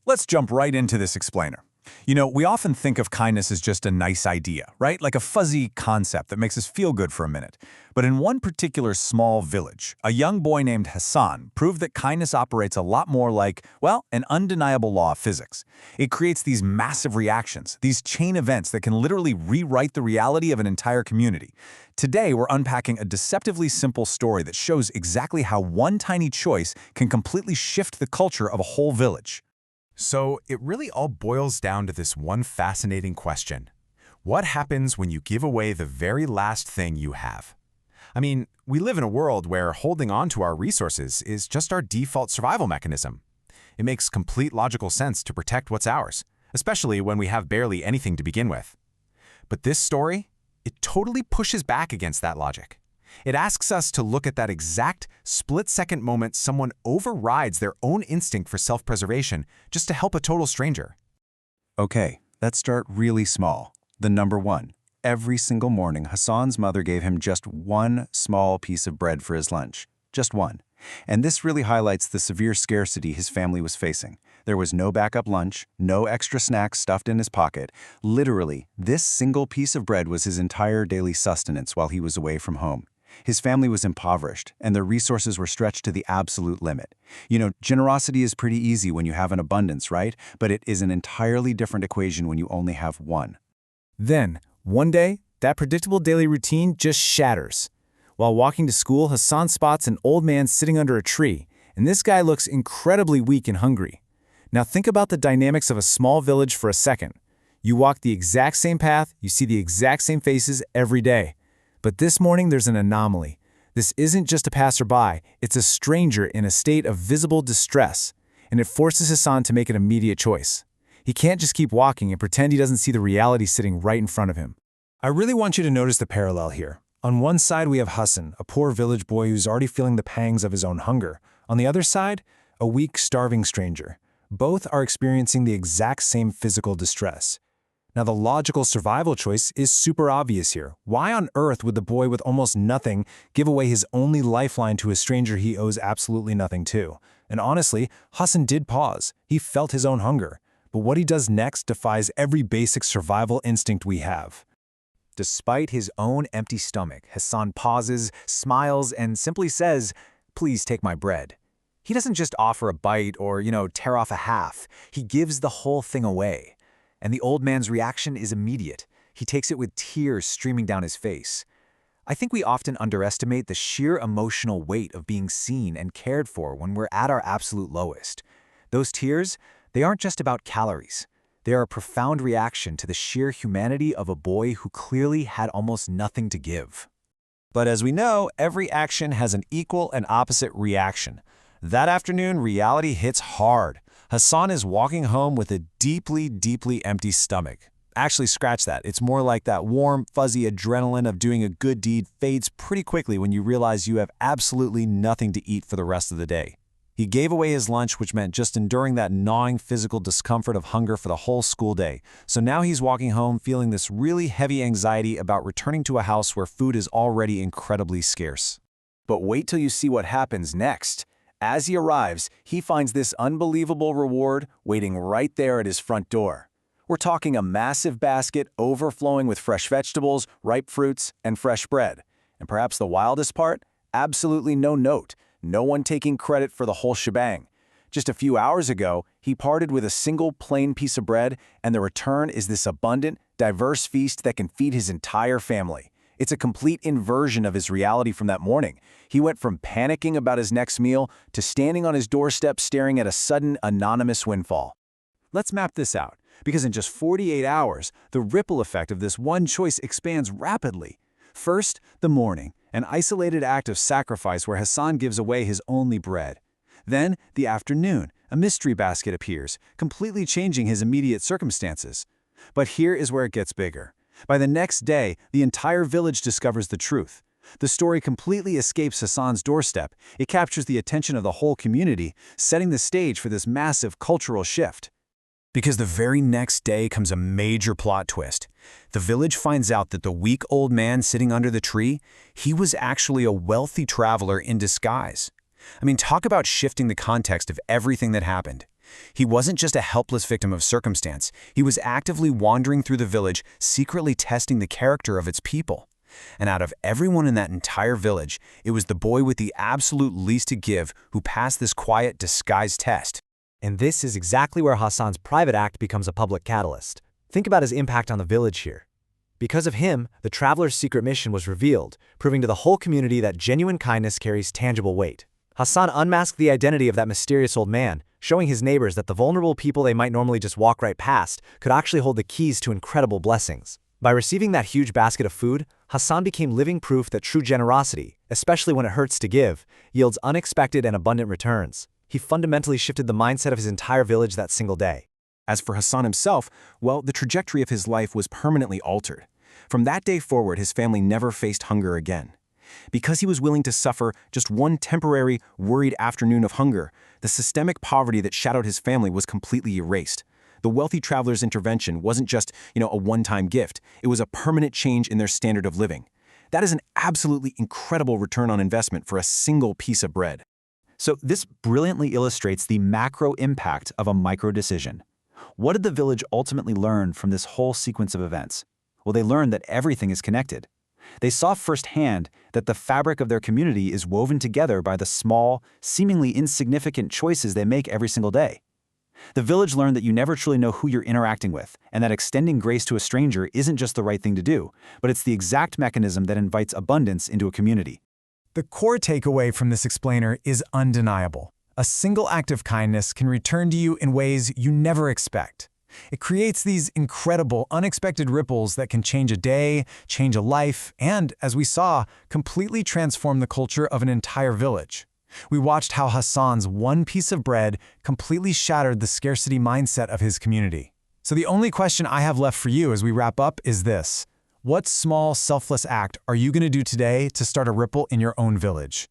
Let's jump right into this explainer. We often think of kindness as just a nice idea, right? Like a fuzzy concept that makes us feel good for a minute. But in one particular small village, a young boy named Hassan proved that kindness operates a lot more like, well, an undeniable law of physics. It creates these massive reactions, these chain events that can literally rewrite the reality of an entire community. Today, we're unpacking a deceptively simple story that shows exactly how one tiny choice can completely shift the culture of a whole village. So it really all boils down to this one fascinating question. What happens when you give away the very last thing you have? I mean, we live in a world where holding on to our resources is just our default survival mechanism. It makes complete logical sense to protect what's ours, especially when we have barely anything to begin with. But this story, it totally pushes back against that logic. It asks us to look at that exact split-second moment someone overrides their own instinct for self-preservation just to help a total stranger. Okay, let's start really small. The number one. Every single morning, Hassan's mother gave him just one small piece of bread for his lunch. Just one. And this really highlights the severe scarcity his family was facing. There was no backup lunch, no extra snacks stuffed in his pocket. Literally, this single piece of bread was his entire daily sustenance while he was away from home. His family was impoverished, and their resources were stretched to the absolute limit. Generosity is pretty easy when you have an abundance, right? But it is an entirely different equation when you only have one. Then, one day, that predictable daily routine just shatters. While walking to school, Hassan spots an old man sitting under a tree, and this guy looks incredibly weak and hungry. Now think about the dynamics of a small village for a second. You walk the exact same path, you see the exact same faces every day. But this morning there's an anomaly. This isn't just a passerby, it's a stranger in a state of visible distress, and it forces Hassan to make an immediate choice. He can't just keep walking and pretend he doesn't see the reality sitting right in front of him. I really want you to notice the parallel here. On one side we have Hassan, a poor village boy who's already feeling the pangs of his own hunger. On the other side, a weak, starving stranger. Both are experiencing the exact same physical distress. Now, the logical survival choice is super obvious here. Why on earth would the boy with almost nothing give away his only lifeline to a stranger he owes absolutely nothing to? And honestly, Hassan did pause. He felt his own hunger. But what he does next defies every basic survival instinct we have. Despite his own empty stomach, Hassan pauses, smiles, and simply says, "Please take my bread." He doesn't just offer a bite or, tear off a half. He gives the whole thing away. And the old man's reaction is immediate. He takes it with tears streaming down his face. I think we often underestimate the sheer emotional weight of being seen and cared for when we're at our absolute lowest. Those tears, they aren't just about calories. They are a profound reaction to the sheer humanity of a boy who clearly had almost nothing to give. But as we know, every action has an equal and opposite reaction. That afternoon, reality hits hard. Hassan is walking home with a deeply, deeply empty stomach. Actually, scratch that. It's more like that warm, fuzzy adrenaline of doing a good deed fades pretty quickly when you realize you have absolutely nothing to eat for the rest of the day. He gave away his lunch, which meant just enduring that gnawing physical discomfort of hunger for the whole school day. So now he's walking home feeling this really heavy anxiety about returning to a house where food is already incredibly scarce. But wait till you see what happens next. As he arrives, he finds this unbelievable reward waiting right there at his front door. We're talking a massive basket overflowing with fresh vegetables, ripe fruits, and fresh bread. And perhaps the wildest part? Absolutely no note. No one taking credit for the whole shebang. Just a few hours ago, he parted with a single plain piece of bread, and the return is this abundant, diverse feast that can feed his entire family. It's a complete inversion of his reality from that morning. He went from panicking about his next meal to standing on his doorstep staring at a sudden, anonymous windfall. Let's map this out, because in just 48 hours, the ripple effect of this one choice expands rapidly. First, the morning, an isolated act of sacrifice where Hassan gives away his only bread. Then, the afternoon, a mystery basket appears, completely changing his immediate circumstances. But here is where it gets bigger. By the next day, the entire village discovers the truth. The story completely escapes Hassan's doorstep. It captures the attention of the whole community, setting the stage for this massive cultural shift. Because the very next day comes a major plot twist. The village finds out that the weak old man sitting under the tree, he was actually a wealthy traveler in disguise. Talk about shifting the context of everything that happened. He wasn't just a helpless victim of circumstance. He was actively wandering through the village, secretly testing the character of its people. And out of everyone in that entire village, it was the boy with the absolute least to give who passed this quiet, disguised test. And this is exactly where Hassan's private act becomes a public catalyst. Think about his impact on the village here. Because of him, the traveler's secret mission was revealed, proving to the whole community that genuine kindness carries tangible weight. Hassan unmasked the identity of that mysterious old man, showing his neighbors that the vulnerable people they might normally just walk right past could actually hold the keys to incredible blessings. By receiving that huge basket of food, Hassan became living proof that true generosity, especially when it hurts to give, yields unexpected and abundant returns. He fundamentally shifted the mindset of his entire village that single day. As for Hassan himself, well, the trajectory of his life was permanently altered. From that day forward, his family never faced hunger again. Because he was willing to suffer just one temporary, worried afternoon of hunger, the systemic poverty that shadowed his family was completely erased. The wealthy traveler's intervention wasn't just, a one-time gift. It was a permanent change in their standard of living. That is an absolutely incredible return on investment for a single piece of bread. So this brilliantly illustrates the macro impact of a micro decision. What did the village ultimately learn from this whole sequence of events? Well, they learned that everything is connected. They saw firsthand that the fabric of their community is woven together by the small, seemingly insignificant choices they make every single day. The village learned that you never truly know who you're interacting with, and that extending grace to a stranger isn't just the right thing to do, but it's the exact mechanism that invites abundance into a community. The core takeaway from this explainer is undeniable. A single act of kindness can return to you in ways you never expect. It creates these incredible, unexpected ripples that can change a day, change a life, and, as we saw, completely transform the culture of an entire village. We watched how Hassan's one piece of bread completely shattered the scarcity mindset of his community. So the only question I have left for you as we wrap up is this: what small, selfless act are you going to do today to start a ripple in your own village?